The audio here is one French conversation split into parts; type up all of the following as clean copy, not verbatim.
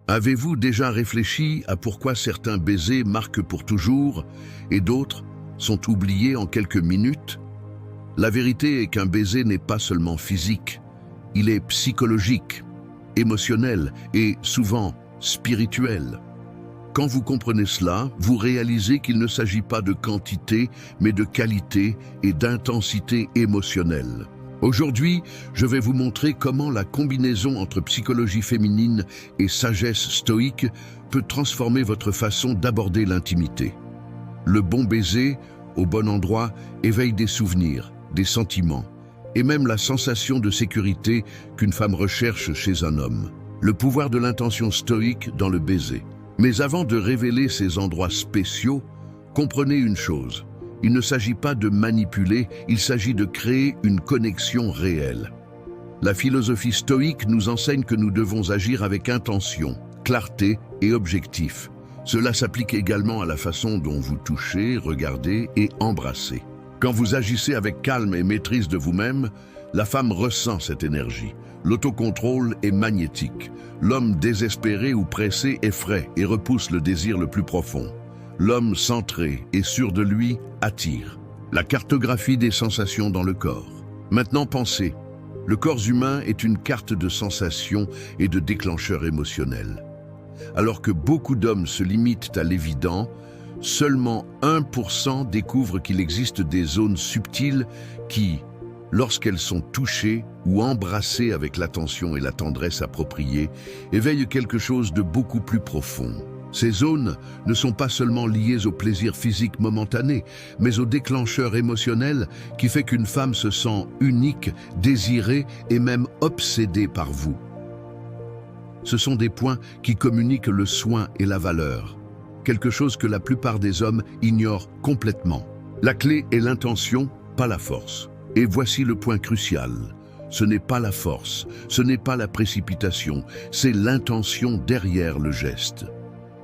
Avez-vous déjà réfléchi à pourquoi certains baisers marquent pour toujours et d'autres sont oubliés en quelques minutes? La vérité est qu'un baiser n'est pas seulement physique, il est psychologique, émotionnel et souvent spirituel. Quand vous comprenez cela, vous réalisez qu'il ne s'agit pas de quantité, mais de qualité et d'intensité émotionnelle. Aujourd'hui, je vais vous montrer comment la combinaison entre psychologie féminine et sagesse stoïque peut transformer votre façon d'aborder l'intimité. Le bon baiser, au bon endroit, éveille des souvenirs, des sentiments, et même la sensation de sécurité qu'une femme recherche chez un homme. Le pouvoir de l'intention stoïque dans le baiser. Mais avant de révéler ces endroits spéciaux, comprenez une chose. Il ne s'agit pas de manipuler, il s'agit de créer une connexion réelle. La philosophie stoïque nous enseigne que nous devons agir avec intention, clarté et objectif. Cela s'applique également à la façon dont vous touchez, regardez et embrassez. Quand vous agissez avec calme et maîtrise de vous-même, la femme ressent cette énergie. L'autocontrôle est magnétique. L'homme désespéré ou pressé effraie et repousse le désir le plus profond. L'homme centré et sûr de lui attire. La cartographie des sensations dans le corps. Maintenant pensez, le corps humain est une carte de sensations et de déclencheurs émotionnels. Alors que beaucoup d'hommes se limitent à l'évident, seulement 1% découvrent qu'il existe des zones subtiles qui, lorsqu'elles sont touchées ou embrassées avec l'attention et la tendresse appropriées, éveillent quelque chose de beaucoup plus profond. Ces zones ne sont pas seulement liées au plaisir physique momentané, mais au déclencheur émotionnel qui fait qu'une femme se sent unique, désirée et même obsédée par vous. Ce sont des points qui communiquent le soin et la valeur, quelque chose que la plupart des hommes ignorent complètement. La clé est l'intention, pas la force. Et voici le point crucial. Ce n'est pas la force, ce n'est pas la précipitation, c'est l'intention derrière le geste.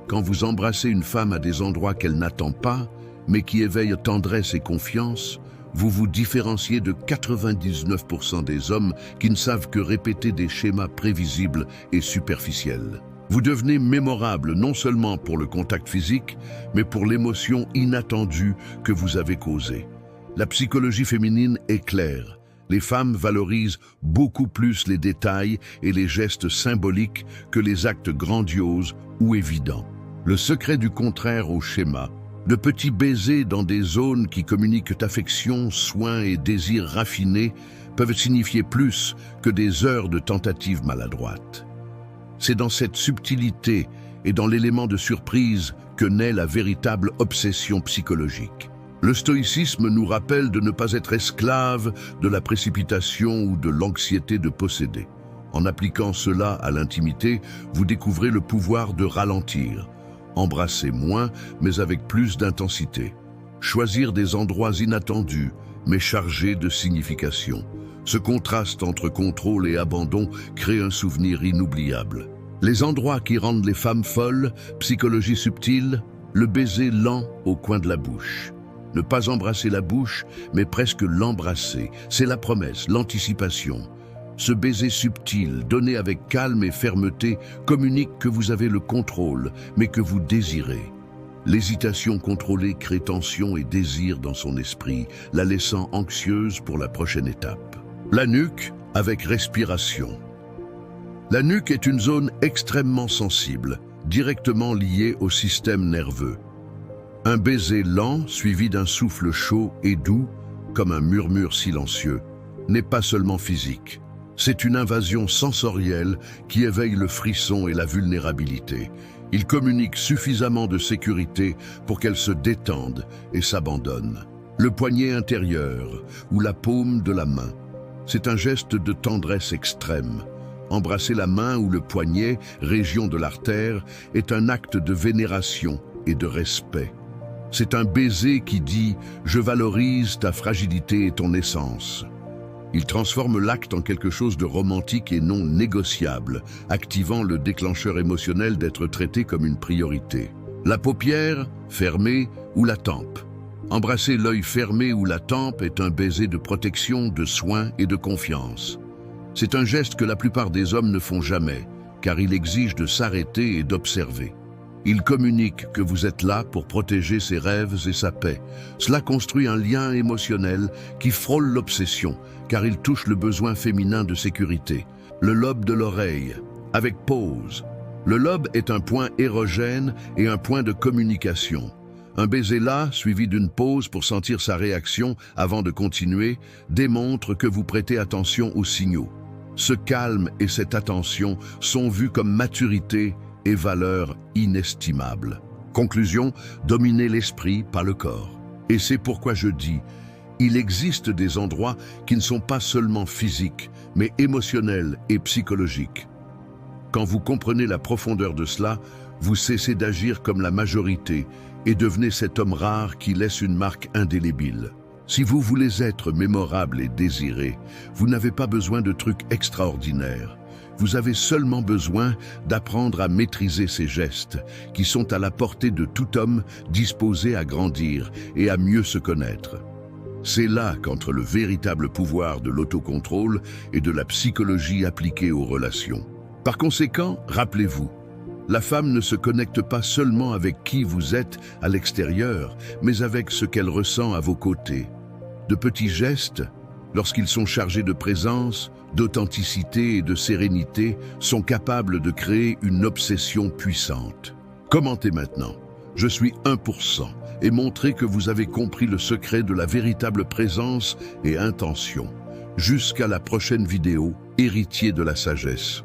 Quand vous embrassez une femme à des endroits qu'elle n'attend pas, mais qui éveillent tendresse et confiance, vous vous différenciez de 99% des hommes qui ne savent que répéter des schémas prévisibles et superficiels. Vous devenez mémorable non seulement pour le contact physique, mais pour l'émotion inattendue que vous avez causée. La psychologie féminine est claire. Les femmes valorisent beaucoup plus les détails et les gestes symboliques que les actes grandioses ou évidents. Le secret du contraire au schéma, de petits baisers dans des zones qui communiquent affection, soin et désir raffinés peuvent signifier plus que des heures de tentatives maladroites. C'est dans cette subtilité et dans l'élément de surprise que naît la véritable obsession psychologique. Le stoïcisme nous rappelle de ne pas être esclave de la précipitation ou de l'anxiété de posséder. En appliquant cela à l'intimité, vous découvrez le pouvoir de ralentir. Embrasser moins, mais avec plus d'intensité. Choisir des endroits inattendus, mais chargés de signification. Ce contraste entre contrôle et abandon crée un souvenir inoubliable. Les endroits qui rendent les femmes folles, psychologie subtile, le baiser lent au coin de la bouche. Ne pas embrasser la bouche, mais presque l'embrasser. C'est la promesse, l'anticipation. Ce baiser subtil, donné avec calme et fermeté, communique que vous avez le contrôle, mais que vous désirez. L'hésitation contrôlée crée tension et désir dans son esprit, la laissant anxieuse pour la prochaine étape. La nuque avec respiration. La nuque est une zone extrêmement sensible, directement liée au système nerveux. Un baiser lent, suivi d'un souffle chaud et doux, comme un murmure silencieux, n'est pas seulement physique. C'est une invasion sensorielle qui éveille le frisson et la vulnérabilité. Il communique suffisamment de sécurité pour qu'elle se détende et s'abandonne. Le poignet intérieur ou la paume de la main. C'est un geste de tendresse extrême. Embrasser la main ou le poignet, région de l'artère, est un acte de vénération et de respect. C'est un baiser qui dit « Je valorise ta fragilité et ton essence ». Il transforme l'acte en quelque chose de romantique et non négociable, activant le déclencheur émotionnel d'être traité comme une priorité. La paupière, fermée, ou la tempe. Embrasser l'œil fermé ou la tempe est un baiser de protection, de soin et de confiance. C'est un geste que la plupart des hommes ne font jamais, car il exige de s'arrêter et d'observer. Il communique que vous êtes là pour protéger ses rêves et sa paix. Cela construit un lien émotionnel qui frôle l'obsession, car il touche le besoin féminin de sécurité. Le lobe de l'oreille, avec pause. Le lobe est un point érogène et un point de communication. Un baiser là, suivi d'une pause pour sentir sa réaction avant de continuer, démontre que vous prêtez attention aux signaux. Ce calme et cette attention sont vus comme maturité et valeur inestimable. Conclusion, dominer l'esprit, pas le corps. Et c'est pourquoi je dis, il existe des endroits qui ne sont pas seulement physiques, mais émotionnels et psychologiques. Quand vous comprenez la profondeur de cela, vous cessez d'agir comme la majorité et devenez cet homme rare qui laisse une marque indélébile. Si vous voulez être mémorable et désiré, vous n'avez pas besoin de trucs extraordinaires. Vous avez seulement besoin d'apprendre à maîtriser ces gestes qui sont à la portée de tout homme disposé à grandir et à mieux se connaître. C'est là qu'entre le véritable pouvoir de l'autocontrôle et de la psychologie appliquée aux relations. Par conséquent, rappelez-vous, la femme ne se connecte pas seulement avec qui vous êtes à l'extérieur, mais avec ce qu'elle ressent à vos côtés. De petits gestes, lorsqu'ils sont chargés de présence, d'authenticité et de sérénité, sont capables de créer une obsession puissante. Commentez maintenant. Je suis 1% et montrez que vous avez compris le secret de la véritable présence et intention. Jusqu'à la prochaine vidéo, héritier de la sagesse.